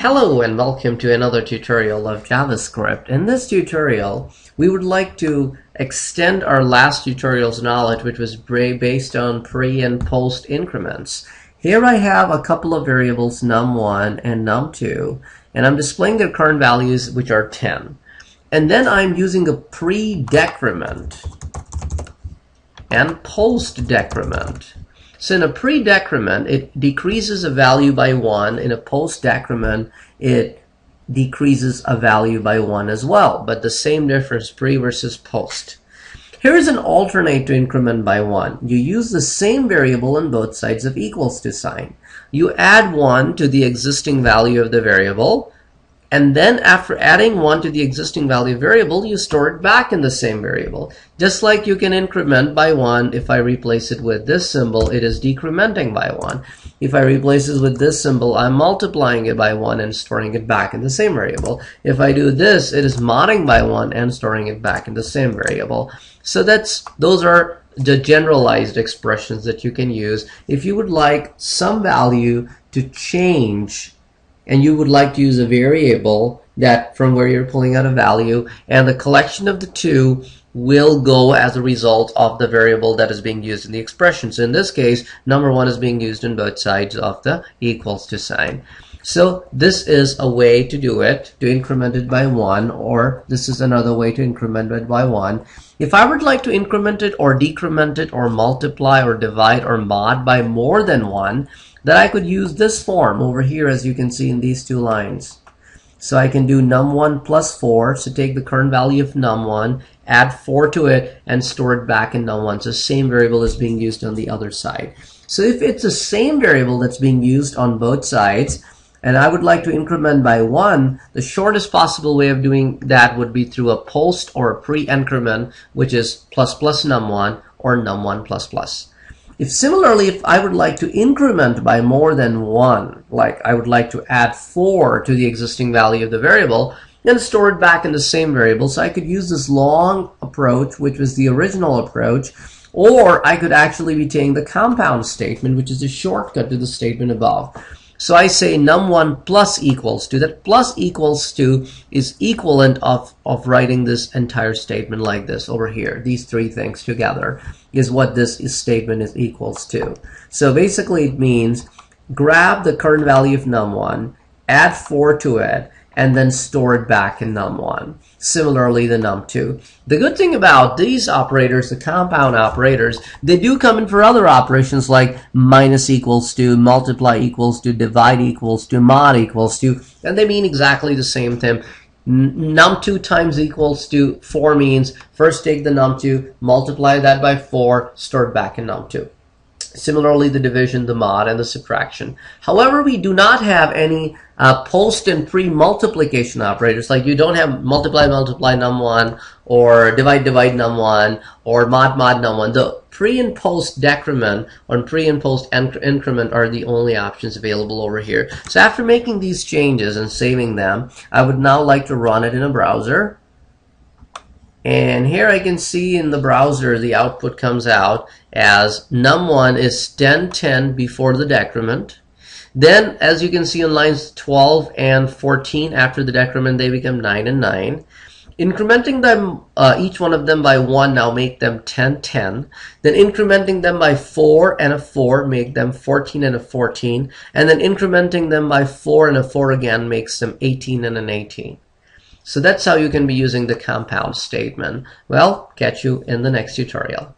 Hello and welcome to another tutorial of JavaScript. In this tutorial, we would like to extend our last tutorial's knowledge, which was based on pre and post increments. Here I have a couple of variables, num1 and num2, and I'm displaying their current values, which are 10. And then I'm using a pre-decrement and post-decrement. So in a pre-decrement, it decreases a value by 1. In a post-decrement, it decreases a value by 1 as well. But the same difference, pre versus post. Here is an alternate to increment by 1. You use the same variable on both sides of equals to sign. You add 1 to the existing value of the variable. And then after adding 1 to the existing value variable, you store it back in the same variable. Just like you can increment by 1, if I replace it with this symbol, it is decrementing by 1. If I replace it with this symbol, I'm multiplying it by 1 and storing it back in the same variable. If I do this, it is modding by 1 and storing it back in the same variable. So those are the generalized expressions that you can use if you would like some value to change, and you would like to use a variable that from where you're pulling out a value, and the collection of the two will go as a result of the variable that is being used in the expression. So in this case, number 1 is being used on both sides of the equals to sign. So this is a way to do it, to increment it by 1, or this is another way to increment it by 1. If I would like to increment it or decrement it or multiply or divide or mod by more than 1, then I could use this form over here, as you can see in these two lines. So I can do num1 plus 4, so take the current value of num1, add 4 to it, and store it back in num1. So the same variable is being used on the other side. So if it's the same variable that's being used on both sides, and I would like to increment by 1, the shortest possible way of doing that would be through a post or a pre-increment, which is plus plus num1 or num1 plus plus. Similarly, if I would like to increment by more than 1, like I would like to add 4 to the existing value of the variable, then store it back in the same variable. So I could use this long approach, which was the original approach, or I could actually be taking the compound statement, which is a shortcut to the statement above. So I say num1 plus equals to. That plus equals to is equivalent of writing this entire statement like this over here. These three things together is what this statement is equals to. So basically it means grab the current value of num1, add 4 to it, and then store it back in num1. Similarly, the num2. The good thing about these operators, the compound operators, they do come in for other operations like minus equals to, multiply equals to, divide equals to, mod equals to, and they mean exactly the same thing. Num2 times equals to 4 means first take the num2, multiply that by 4, store it back in num2. Similarly, the division, the mod, and the subtraction. However, we do not have any post and pre-multiplication operators. Like you don't have multiply num1 or divide num1 or mod num1. The pre and post decrement or pre and post increment are the only options available over here. So after making these changes and saving them, I would now like to run it in a browser. And here I can see in the browser the output comes out as num1 is 10, 10 before the decrement. Then, as you can see on lines 12 and 14, after the decrement, they become 9 and 9. Incrementing them, each one of them by 1, now make them 10, 10. Then incrementing them by 4 and a 4, make them 14 and a 14. And then incrementing them by 4 and a 4 again makes them 18 and an 18. So that's how you can be using the compound statement. Well, catch you in the next tutorial.